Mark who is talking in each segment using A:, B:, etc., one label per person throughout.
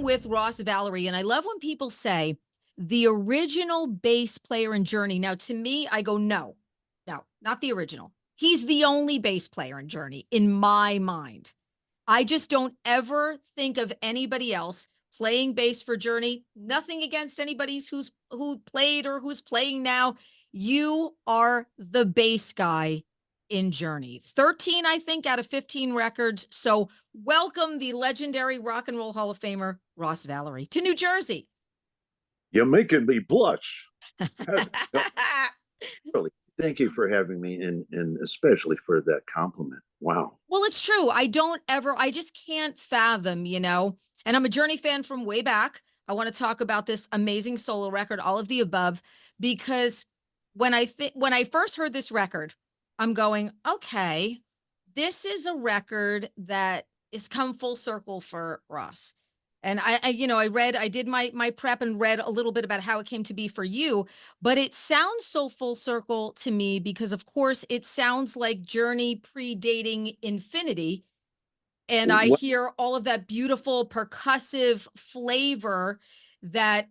A: with Ross Valory, and I love when people say the original bass player in Journey. Now, to me, I go, no, no, not the original. He's the only bass player in Journey in my mind. I just don't ever think of anybody else playing bass for Journey. Nothing against anybody's who played or who's playing now. You are the bass guy in Journey. 13, I think, out of 15 records. So welcome the legendary Rock and Roll Hall of Famer, Ross Valory, to New Jersey.
B: You're making me blush. Really, thank you for having me, and especially for that compliment. Wow.
A: Well, it's true. I just can't fathom, and I'm a Journey fan from way back. I want to talk about this amazing solo record, all of the above, because when I first heard this record, I'm going, okay, this is a record that is come full circle for Ross. And I did my prep and read a little bit about how it came to be for you, but it sounds so full circle to me because, of course, it sounds like Journey predating Infinity. And I
B: What?
A: hear all of that beautiful percussive flavor that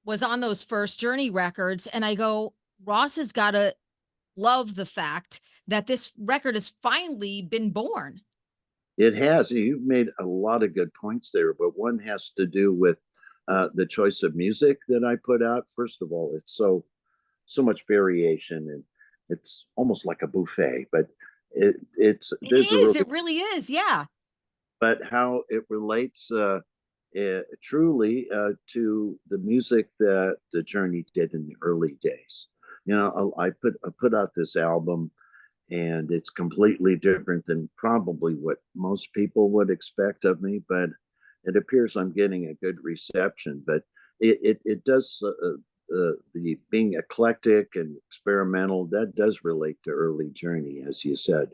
A: was on those first Journey records. And I go, Ross has got to love the fact that this record has finally been born.
B: It has. You've made a lot of good points there, but one has to do with the choice of music that I put out. First of all, it's so much variation, and it's almost like a buffet. But
A: It
B: there's a
A: is.
B: really,
A: It really is. Yeah.
B: but how it relates truly to the music that the Journey did in the early days. I put out this album, and it's completely different than probably what most people would expect of me, but it appears I'm getting a good reception. But it does the being eclectic and experimental, that does relate to early Journey, as you said.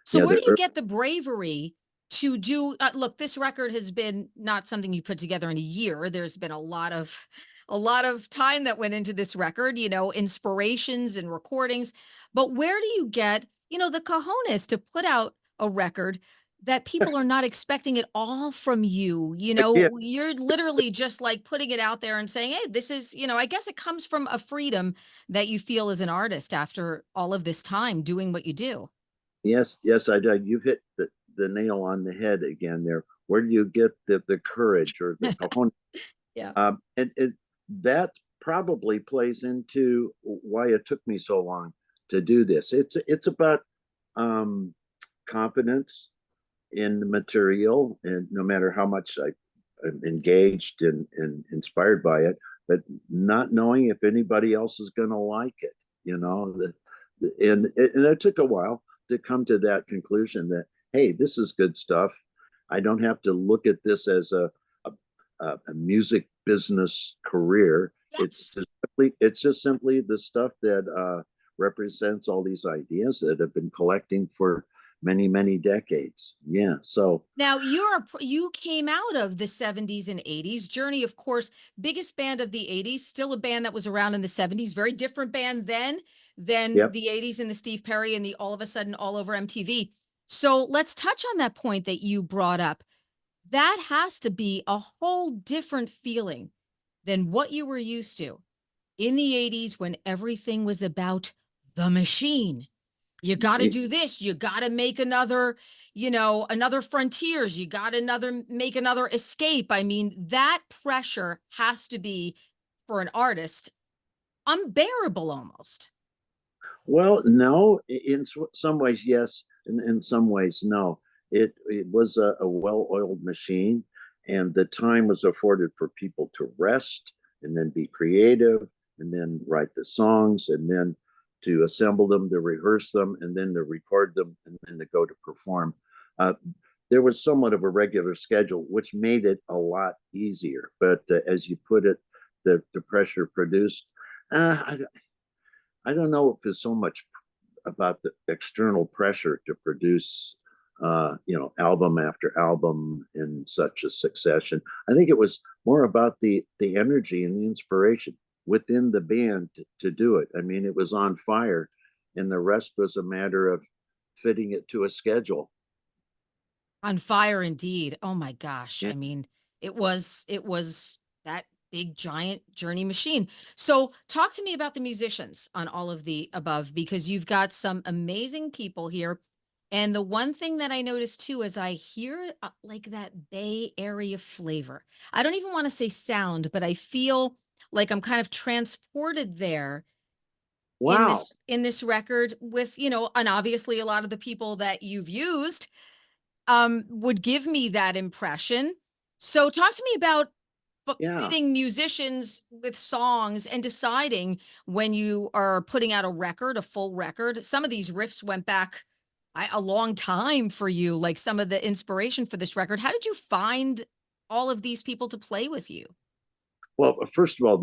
A: So
B: Yeah,
A: where
B: the
A: do you get the bravery to do look, this record has been not something you put together in a year. There's been a lot of time that went into this record, inspirations and recordings. But where do you get, the cojones to put out a record that people are not expecting it all from you?
B: yeah.
A: You're literally just like putting it out there and saying, hey, this is, I guess it comes from a freedom that you feel as an artist after all of this time doing what you do.
B: Yes, I did. You've hit the nail on the head again there. Where do you get the courage or the cojones?
A: Yeah.
B: And that probably plays into why it took me so long to do this. It's about um, confidence in the material, and no matter how much I'm engaged and inspired by it, but not knowing if anybody else is going to like it, and it took a while to come to that conclusion that, hey, this is good stuff. I don't have to look at this as a music business career.
A: Yes.
B: It's just simply the stuff that represents all these ideas that have been collecting for many decades. Yeah. So
A: Now you came out of the 70s and 80s. Journey, of course, biggest band of the 80s, still a band that was around in the 70s, very different band then than
B: yep.
A: the 80s and the Steve Perry and the all of a sudden all over MTV. So let's touch on that point that you brought up. That has to be a whole different feeling than what you were used to in the 80s when everything was about the machine. You got to do this. You got to make another frontiers. You got to make another escape. I mean, that pressure has to be for an artist unbearable almost.
B: Well, no, in some ways, yes, and in some ways, no. It was a well-oiled machine, and the time was afforded for people to rest and then be creative and then write the songs and then to assemble them, to rehearse them, and then to record them and then to go to perform. Uh, there was somewhat of a regular schedule, which made it a lot easier. But as you put it, the pressure produced. Uh, I don't know if it's so much about the external pressure to produce, album after album in such a succession. I think it was more about the energy and the inspiration within the band to do it. I mean, it was on fire, and the rest was a matter of fitting it to a schedule.
A: On fire indeed. Oh my gosh.
B: Yeah.
A: I mean, it was that big giant journey machine. So talk to me about the musicians on all of the above, because you've got some amazing people here. And the one thing that I noticed too is I hear like that Bay Area flavor. I don't even want to say sound, but I feel like I'm kind of transported there
B: Wow.
A: in this record with, and obviously a lot of the people that you've used would give me that impression. So talk to me about
B: Yeah.
A: fitting musicians with songs and deciding when you are putting out a record, a full record. Some of these riffs went back a long time for you, like some of the inspiration for this record. How did you find all of these people to play with you?
B: Well, first of all,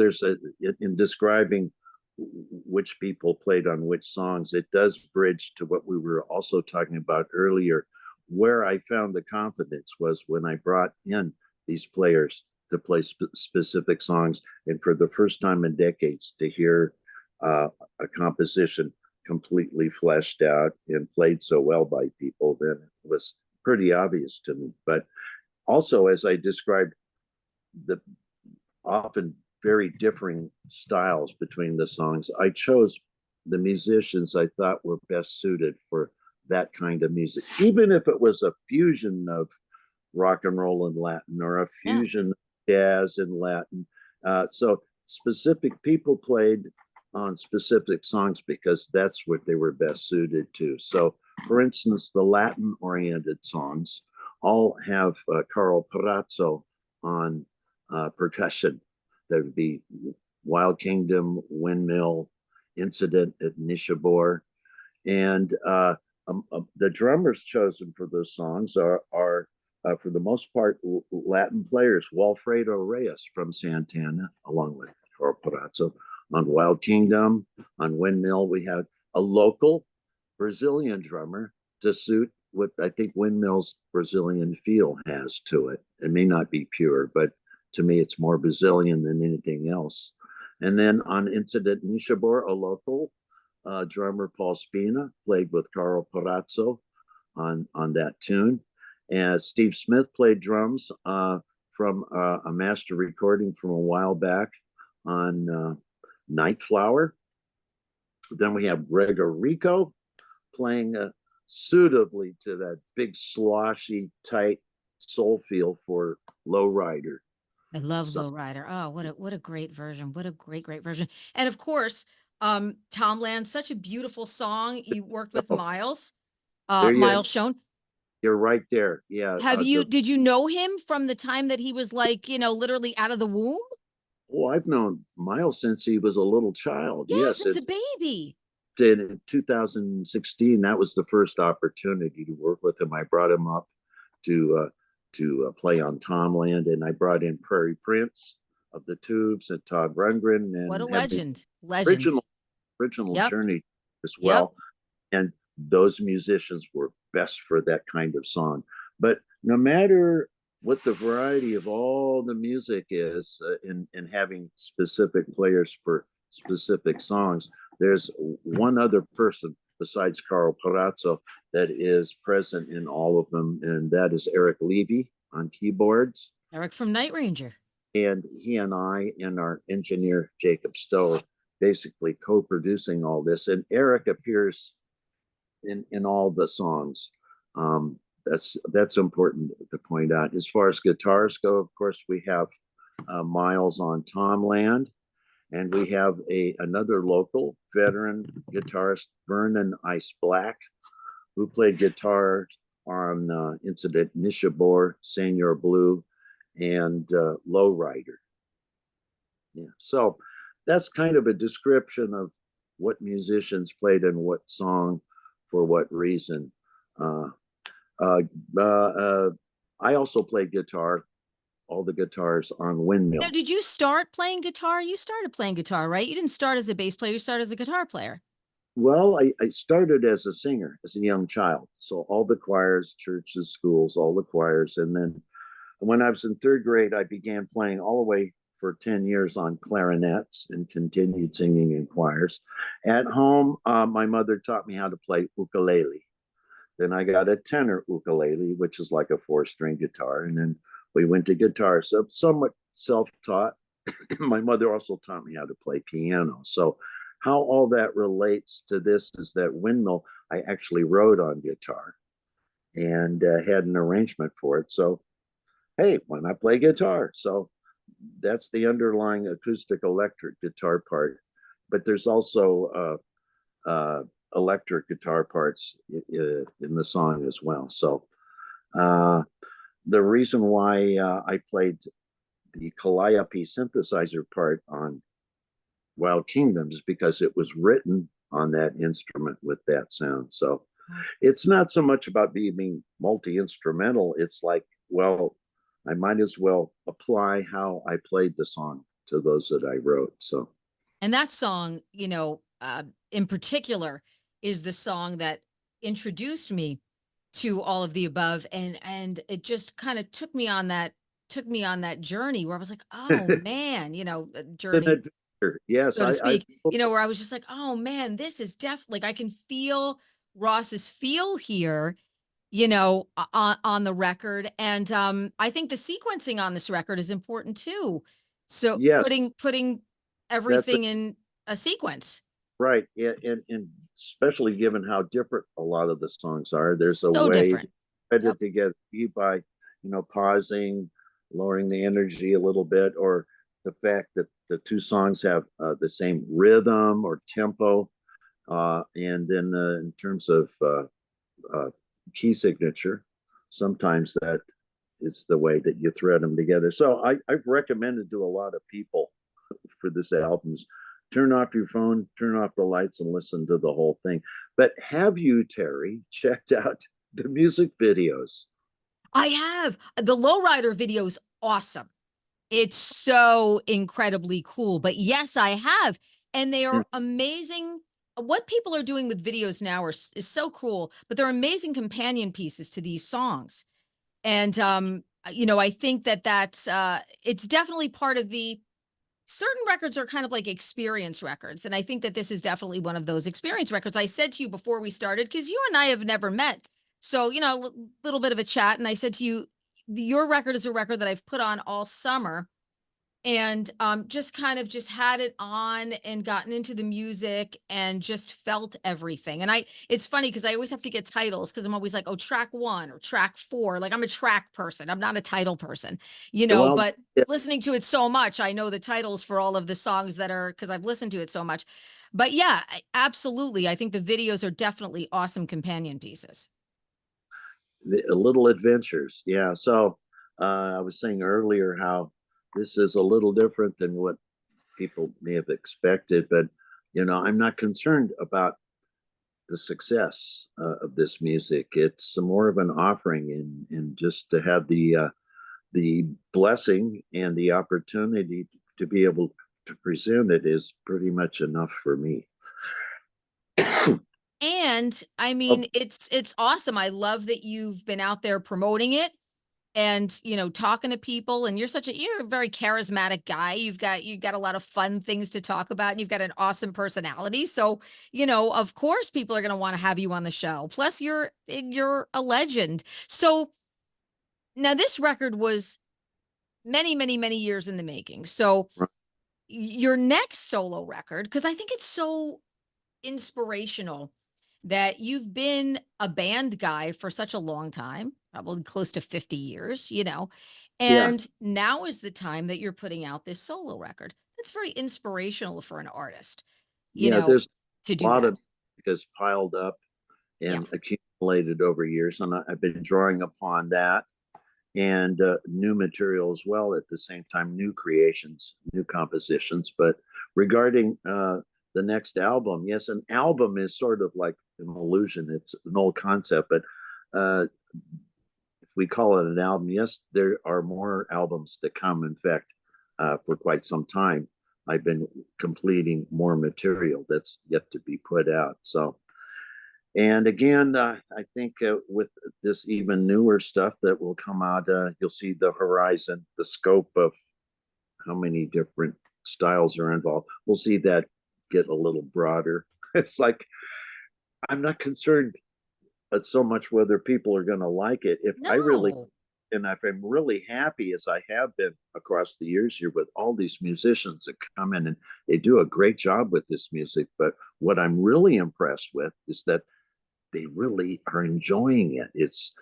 B: in describing which people played on which songs, it does bridge to what we were also talking about earlier. Where I found the confidence was when I brought in these players to play specific songs, and for the first time in decades, to hear a composition completely fleshed out and played so well by people, then it was pretty obvious to me. But also, as I described, the often very differing styles between the songs. I chose the musicians I thought were best suited for that kind of music, even if it was a fusion of rock and roll and Latin or a
A: Yeah.
B: fusion of jazz and Latin. So specific people played on specific songs because that's what they were best suited to. So, for instance, the Latin oriented songs all have Carl Perazzo on percussion. That would be Wild Kingdom, Windmill, Incident at Nishabor. And the drummers chosen for those songs are for the most part, Latin players. Walfredo Reyes from Santana, along with Carl Perazzo. On Wild Kingdom, on Windmill, we had a local Brazilian drummer to suit what I think Windmill's Brazilian feel has to it. It may not be pure, but to me, it's more Brazilian than anything else. And then on Incident Nishabor, a local drummer, Paul Spina, played with Carl Perazzo on that tune. And Steve Smith played drums from a master recording from a while back on Night Flower. Then we have Gregor Rico playing suitably to that big, sloshy, tight soul feel for Lowrider.
A: I love
B: So
A: Lowrider. Oh, what a great version. What a great version. And of course, Tom Land, such a beautiful song. You worked with
B: oh,
A: Miles,
B: there
A: Miles Schoen.
B: you're right there. Yeah,
A: Did you know him from the time that he was like, literally out of the womb?
B: I've known Miles since he was a little child.
A: Yeah,
B: Yes,
A: since a baby.
B: in 2016, that was the first opportunity to work with him. I brought him up to play on Tomland, and I brought in Prairie Prince of the Tubes and Todd Rundgren,
A: What a
B: and have the
A: legend. Legend.
B: original
A: Yep.
B: journey as
A: Yep.
B: well. And those musicians were best for that kind of song. But no matter what the variety of all the music is in having specific players for specific songs, there's one other person besides Carl Perazzo that is present in all of them, and that is Eric Levy on keyboards.
A: Eric from Night Ranger.
B: And he and I and our engineer, Jacob Stowe, basically co-producing all this. And Eric appears in all the songs. That's important to point out. As far as guitars go, of course, we have Miles on Tom Land, and we have another local veteran guitarist, Vernon Ice Black, who played guitar on Incident Nishabor, Senor Blue, and Lowrider. Yeah, so that's kind of a description of what musicians played in what song for what reason. Uh, uh, uh, uh, I also played guitar, all the guitars on
A: Now,
B: Windmill.
A: did you start playing guitar? You started playing guitar, right? You didn't start as a bass player, you started as a guitar player.
B: Well, I started as a singer as a young child. So all the choirs, churches, schools, all the choirs. And then when I was in third grade, I began playing all the way for 10 years on clarinets and continued singing in choirs. At home, my mother taught me how to play ukulele. Then I got a tenor ukulele, which is like a four-string guitar. And then we went to guitar. So somewhat self-taught. My mother also taught me how to play piano. So how all that relates to this is that Windmill I actually wrote on guitar and had an arrangement for it. So hey, why not play guitar? So that's the underlying acoustic electric guitar part. But there's also electric guitar parts in the song as well. So uh, the reason why I played the Calliope synthesizer part on Wild Kingdoms is because it was written on that instrument with that sound. So it's not so much about being multi-instrumental. It's like, well, I might as well apply how I played the song to those that I wrote. So
A: And that song, in particular, is the song that introduced me to all of the above, and it just kind of took me on that journey where I was like, oh man,
B: an
A: journey,
B: adventure. Yes,
A: so to
B: I
A: speak, where I was just like, oh man, this is definitely like I can feel Ross's feel here, on the record. And I think the sequencing on this record is important too. So
B: yes,
A: putting
B: that's
A: everything in a sequence.
B: right. Yeah, and especially given how different a lot of the songs are, there's a
A: So
B: way to
A: different.
B: put
A: Yep.
B: it together by, pausing, lowering the energy a little bit, or the fact that the two songs have the same rhythm or tempo. And then in terms of uh, key signature, sometimes that is the way that you thread them together. So I've recommended to a lot of people for this album's turn off your phone, turn off the lights, and listen to the whole thing. But have you, Terry, checked out the music videos?
A: I have the lowrider video is awesome. It's so incredibly cool. But yes, I have. And they
B: Mm,
A: are amazing. What people are doing with videos now is so cool, but they're amazing companion pieces to these songs. And I think that that's it's definitely part of the certain records are kind of like experience records. And I think that this is definitely one of those experience records. I said to you before we started, because you and I have never met. So, little bit of a chat. And I said to you, your record is a record that I've put on all summer and just kind of just had it on and gotten into the music and just felt everything. And it's funny because I always have to get titles because I'm always like, oh, track 1 or track 4. Like I'm a track person. I'm not a title person,
B: well,
A: but
B: yeah,
A: listening to it so much, I know the titles for all of the songs that are because I've listened to it so much. But yeah, absolutely. I think the videos are definitely awesome companion pieces.
B: little adventures. Yeah. So I was saying earlier how this is a little different than what people may have expected, but I'm not concerned about the success of this music. It's more of an offering, and just to have the blessing and the opportunity to be able to present it is pretty much enough for me.
A: And I
B: Oh,
A: mean, it's awesome. I love that you've been out there promoting it and talking to people, and you're a very charismatic guy. You've got a lot of fun things to talk about, and you've got an awesome personality. So of course people are going to want to have you on the show. Plus you're a legend. So now this record was many many many years in the making. So your next solo record, because I think it's so inspirational that you've been a band guy for such a long time, probably close to 50 years,
B: yeah,
A: and now is the time that you're putting out this solo record. That's very inspirational for an artist, you
B: yeah.
A: know,
B: There's
A: to
B: a
A: do
B: lot
A: that.
B: of has piled up
A: Yeah.
B: and accumulated over years, and I've been drawing upon that and new material as well at the same time, new creations, new compositions. But regarding the next album, yes, an album is sort of like an illusion. It's an old concept, but uh, if we call it an album, yes, there are more albums to come. In fact, for quite some time, I've been completing more material that's yet to be put out. So and again, I think with this even newer stuff that will come out, you'll see the horizon, the scope of how many different styles are involved. We'll see that get a little broader. It's like I'm not concerned so much whether people are going to like it. If I really
A: No.
B: and if I'm really happy as I have been across the years here with all these musicians that come in and they do a great job with this music. But what I'm really impressed with is that they really are enjoying it. It's,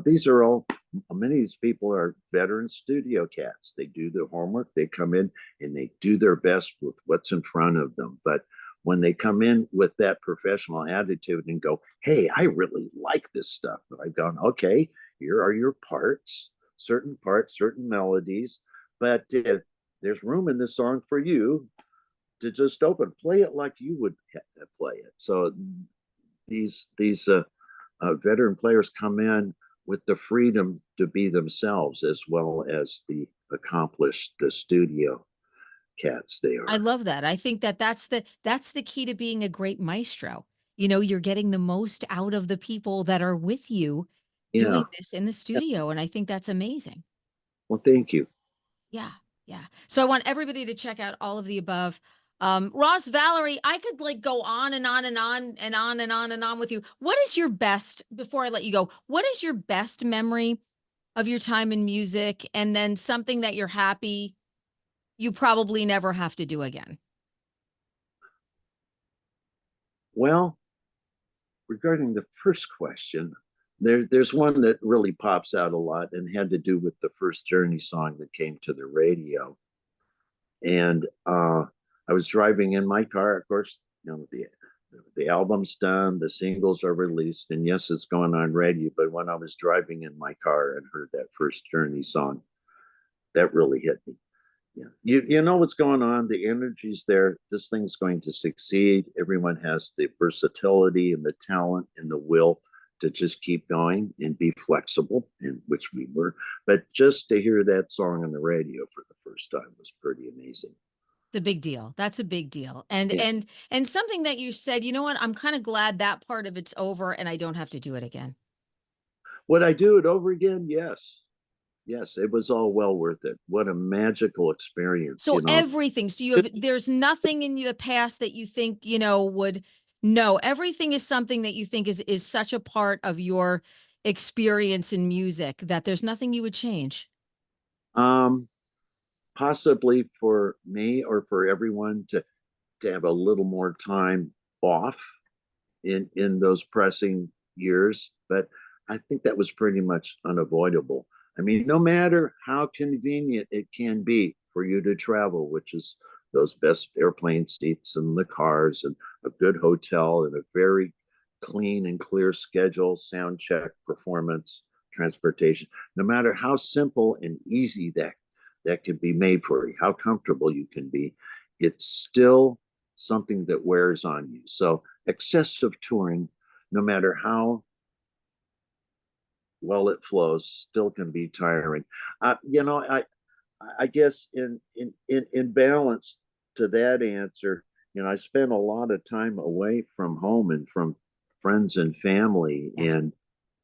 B: these are all, many of these people are veteran studio cats. They do their homework, they come in and they do their best with what's in front of them. But when they come in with that professional attitude and go, hey, I really like this stuff, I've gone, okay, here are your parts, certain melodies, but there's room in this song for you to just open, play it like you would play it. So these veteran players come in with the freedom to be themselves as well as the accomplished studio cats they
A: I
B: are.
A: love that. I think that that's the key to being a great maestro. You're getting the most out of the people that are with you
B: Yeah.
A: doing this in the studio, and I think that's amazing.
B: Well, thank you.
A: Yeah, yeah. So I want everybody to check out all of the above. Ross Valory, I could like go on and on and on and on and on and on with you. What is your best, before I let you go, what is your best memory of your time in music? And then something that you're happy you probably never have to do again.
B: Well, regarding the first question, there's one that really pops out a lot and had to do with the first Journey song that came to the radio. And I was driving in my car, of course, the album's done, the singles are released, and yes, it's going on radio. But when I was driving in my car and heard that first Journey song, that really hit me. Yeah, you know what's going on. The energy's there. This thing's going to succeed. Everyone has the versatility and the talent and the will to just keep going and be flexible, in which we were. But just to hear that song on the radio for the first time was pretty amazing.
A: It's a big deal. That's a big deal. And
B: Yeah.
A: and something that you said, you know what? I'm kind of glad that part of it's over and I don't have to do it again.
B: Would I do it over again? Yes. Yes, it was all well worth it. What a magical experience,
A: So everything. So there's nothing in the past that you think, would no, everything is something that you think is such a part of your experience in music that there's nothing you would change.
B: Um, possibly for me or for everyone to have a little more time off in those pressing years, but I think that was pretty much unavoidable. I mean, no matter how convenient it can be for you to travel, which is those best airplane seats and the cars and a good hotel and a very clean and clear schedule, sound check, performance, transportation, no matter how simple and easy that can be made for you, how comfortable you can be, it's still something that wears on you. So excessive touring, no matter how well it flows, still can be tiring. I guess in balance to that answer, I spent a lot of time away from home and from friends and family,
A: Yeah.
B: and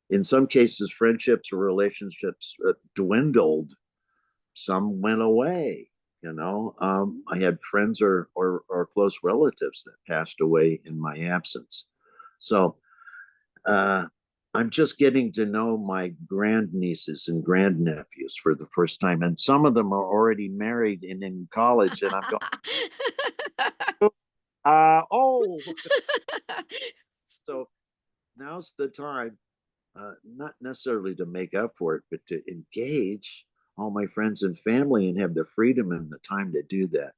B: in some cases, friendships or relationships dwindled. Some went away. I had friends or close relatives that passed away in my absence. So uh, I'm just getting to know my grandnieces and grandnephews for the first time, and some of them are already married and in college. And I'm going, oh, so now's the time, not necessarily to make up for it, but to engage all my friends and family and have the freedom and the time to do that.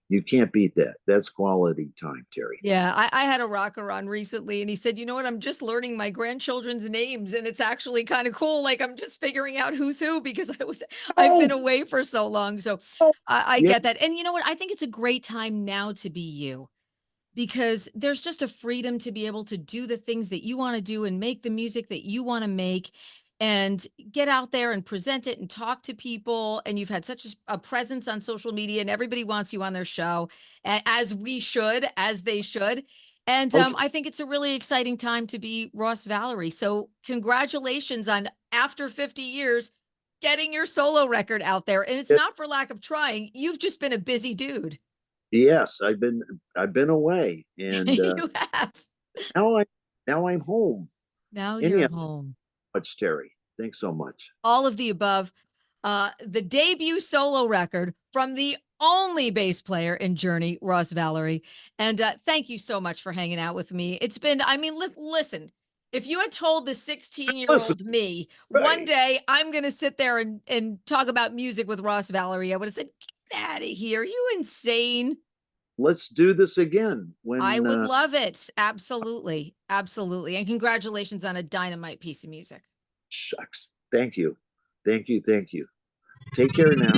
B: You can't beat that. That's quality time, Terry.
A: Yeah, I had a rocker on recently and he said, you know what, I'm just learning my grandchildren's names and it's actually kind of cool. Like I'm just figuring out who's who because I've been
B: Oh,
A: away for so long. So I
B: yeah.
A: get that. And you know what? I think it's a great time now to be you because there's just a freedom to be able to do the things that you want to do and make the music that you want to make and get out there and present it and talk to people. And you've had such a presence on social media and everybody wants you on their show, as we should, as they should. And
B: Okay.
A: I think it's a really exciting time to be Ross Valory. So congratulations on after 50 years getting your solo record out there. And it's not for lack of trying. You've just been a busy dude.
B: Yes, I've been away, and
A: You have.
B: now I now I'm home.
A: Now you're
B: Anyhow,
A: home.
B: much Terry. Thanks so much.
A: All of the above. The debut solo record from the only bass player in Journey, Ross Valory. And thank you so much for hanging out with me. It's been, I mean, listen, if you had told the 16-year-old
B: Listen,
A: me one
B: right.
A: day I'm going to sit there and talk about music with Ross Valory, I would have said, get out of here. Are you insane?
B: Let's do this again
A: I
B: when
A: would love it. Absolutely. Absolutely. And congratulations on a dynamite piece of music.
B: shucks. Thank you. Thank you. Thank you. Take care now.